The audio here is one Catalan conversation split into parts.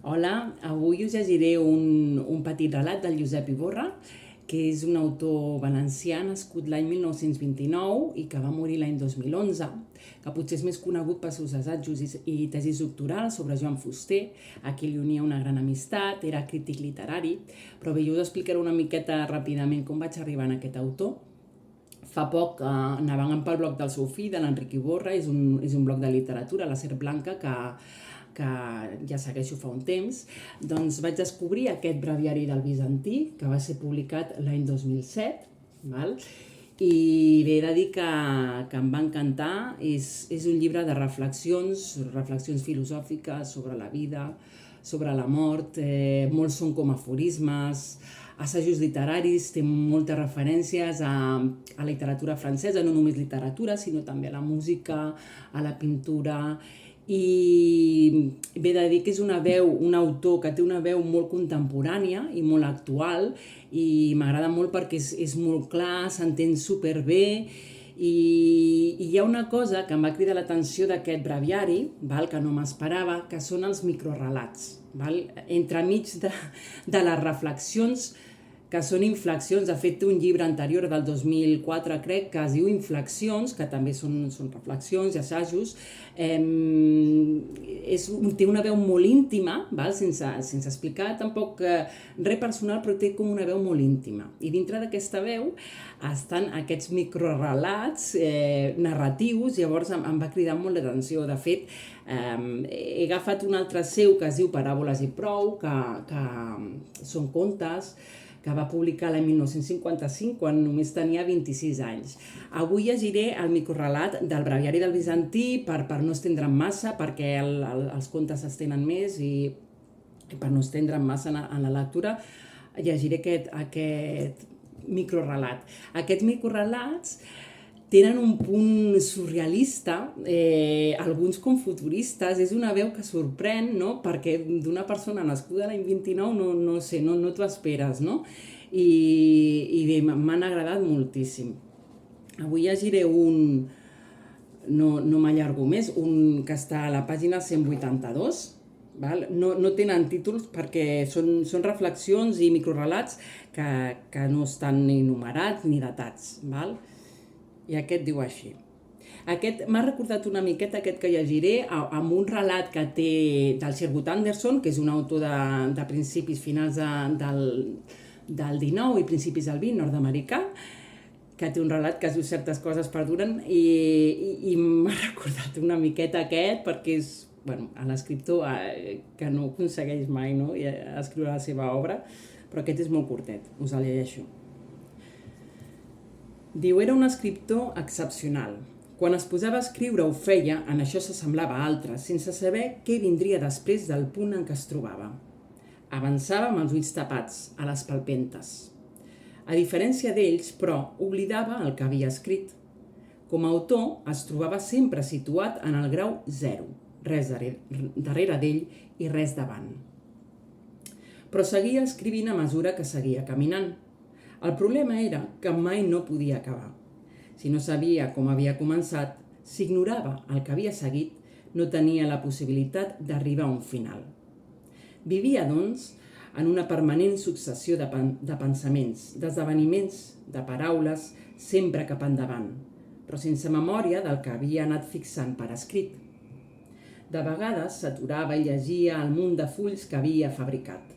Hola, avui us llegiré un petit relat del Josep Iborra, que és un autor valencià nascut l'any 1929 i que va morir l'any 2011, que potser és més conegut pels seus assajos i tesis doctorals sobre Joan Fuster, a qui li unia una gran amistat, era crític literari, però bé, jo us explicaré una miqueta ràpidament com vaig arribar a aquest autor. Fa poc, navegant pel blog del seu fill, de l'Enric Iborra, és un blog de literatura, la Serp Blanca, que ja segueixo fa un temps, doncs vaig descobrir aquest breviari del bizantí, que va ser publicat l'any 2007, val? I bé, he de dir que em va encantar. És un llibre de reflexions filosòfiques sobre la vida, sobre la mort, molts són com aforismes, assajos literaris, té moltes referències a literatura francesa, no només literatura, sinó també a la música, a la pintura, i bé, de dir que és un autor que té una veu molt contemporània i molt actual, i m'agrada molt perquè és molt clar, s'entén superbé, i hi ha una cosa que em va cridar l'atenció d'aquest breviari, que no m'esperava, que són els microrelats. Entremig de les reflexions, que són inflexions. De fet, té un llibre anterior del 2004, crec, que es diu Inflexions, que també són reflexions i assajos. Té una veu molt íntima, sense explicar tampoc res personal, però té com una veu molt íntima. I dintre d'aquesta veu estan aquests microrelats narratius, llavors em va cridar molt l'atenció. De fet, he agafat un altre seu que es diu Paràboles i prou, que són contes, que va publicar l'any 1955, quan només tenia 26 anys. Avui llegiré el microrelat del breviari del bizantí per no estendre'm massa, perquè els contes s'estenen més i per no estendre'm massa en la lectura, llegiré aquest microrelat. Aquests microrelats tenen un punt surrealista, alguns com futuristes. És una veu que sorprèn, no? Perquè d'una persona nascuda l'any 29 no t'ho esperes, no? I bé, m'han agradat moltíssim. Avui llegiré no m'allargo més, un que està a la pàgina 182, no tenen títols perquè són reflexions i microrelats que no estan ni numerats ni datats, i aquest diu així. Aquest m'ha recordat una miqueta, aquest que llegiré, amb un relat que té del Sherwood Anderson, que és un autor de principis finals del 19 i principis del 20, nord-americà, que té un relat que es diu Certes coses perduren, i m'ha recordat una miqueta aquest, perquè és l'escriptor que no aconsegueix mai escriure la seva obra, però aquest és molt curtet, us el llegeixo. Diu, era un escriptor excepcional. Quan es posava a escriure ho feia, en això s'assemblava a altres, sense saber què vindria després del punt en què es trobava. Avançava amb els ulls tapats, a les palpentes. A diferència d'ells, però, oblidava el que havia escrit. Com a autor, es trobava sempre situat en el grau 0, res darrere d'ell i res davant. Però seguia escrivint a mesura que seguia caminant. El problema era que mai no podia acabar. Si no sabia com havia començat, si ignorava el que havia seguit, no tenia la possibilitat d'arribar a un final. Vivia, doncs, en una permanent successió de pensaments, d'esdeveniments, de paraules, sempre cap endavant, però sense memòria del que havia anat fixant per escrit. De vegades s'aturava i llegia el munt de fulls que havia fabricat.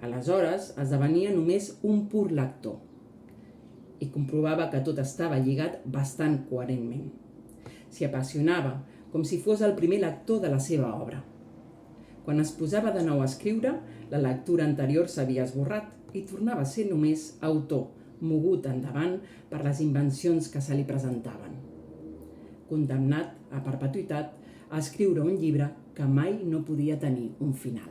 Aleshores esdevenia només un pur lector i comprovava que tot estava lligat bastant coherentment. S'hi apassionava, com si fos el primer lector de la seva obra. Quan es posava de nou a escriure, la lectura anterior s'havia esborrat i tornava a ser només autor, mogut endavant per les invencions que se li presentaven. Condemnat a perpetuïtat a escriure un llibre que mai no podia tenir un final.